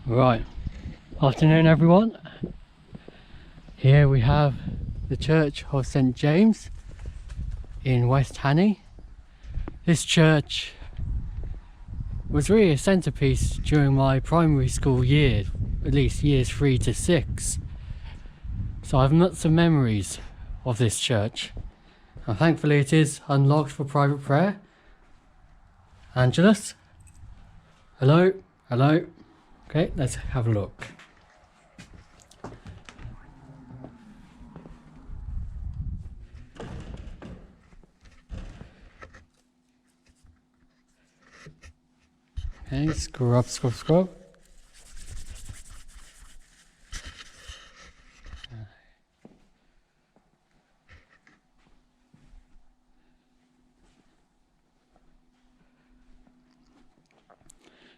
Right, afternoon everyone. Here we have the Church of St James in West Hanney. This church was really a centrepiece during my primary school year, at least years 3 to 6. So I have lots of memories of this church, and thankfully it is unlocked for private prayer. Angelus, hello, hello. Okay, let's have a look. Okay, scrub up, scrub, scrub.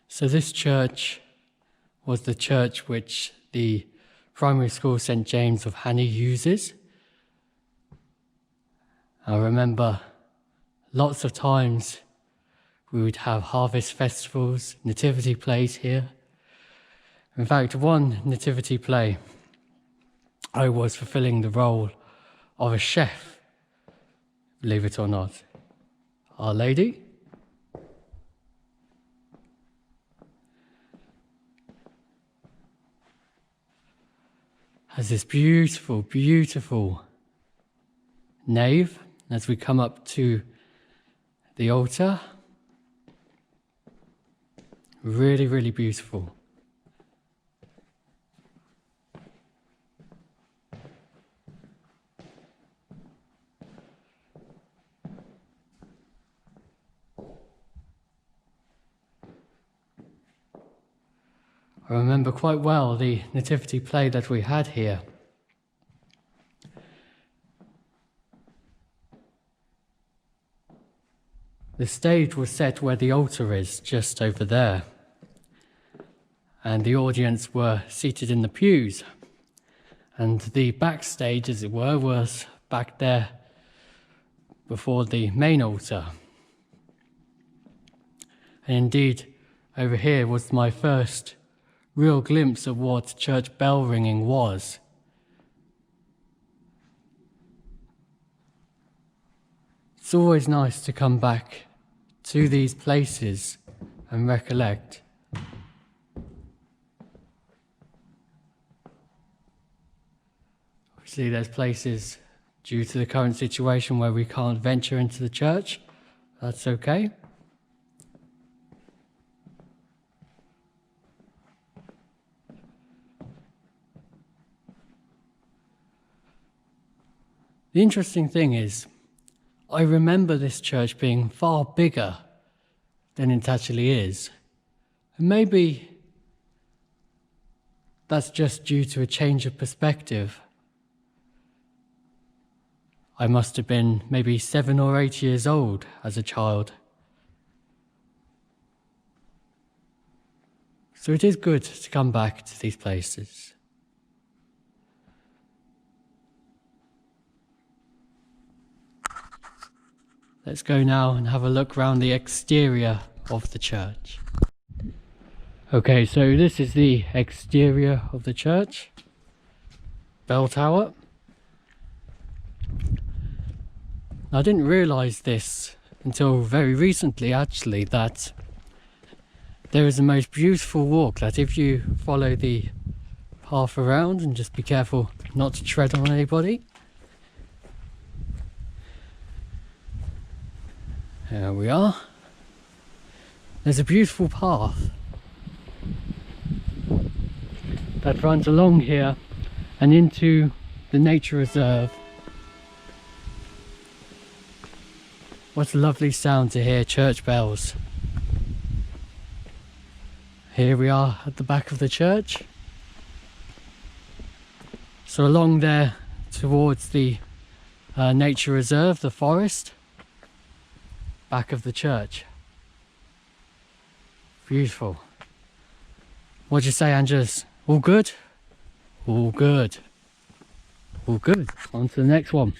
So this church was the church which the primary school St James of Hanney uses. I remember lots of times we would have harvest festivals, nativity plays here. In fact, one nativity play, I was fulfilling the role of a chef, believe it or not. Our Lady. Has this beautiful, beautiful nave as we come up to the altar. Really, really beautiful. I remember quite well the nativity play that we had here. The stage was set where the altar is, just over there. And the audience were seated in the pews. And the backstage, as it were, was back there before the main altar. And indeed, over here was my first real glimpse of what church bell ringing was. It's always nice to come back to these places and recollect. Obviously there's places due to the current situation where we can't venture into the church. That's okay. The interesting thing is, I remember this church being far bigger than it actually is. And maybe that's just due to a change of perspective. I must have been maybe 7 or 8 years old as a child. So it is good to come back to these places. Let's go now and have a look around the exterior of the church. Okay, so this is the exterior of the church. Bell tower. I didn't realise this until very recently actually, that there is a most beautiful walk that if you follow the path around, and just be careful not to tread on anybody. There we are. There's a beautiful path that runs along here and into the nature reserve. What a lovely sound to hear church bells. Here we are at the back of the church. So along there towards the nature reserve, the forest, back of the church. Beautiful. What do you say, Angelus? All good? All good. All good. On to the next one.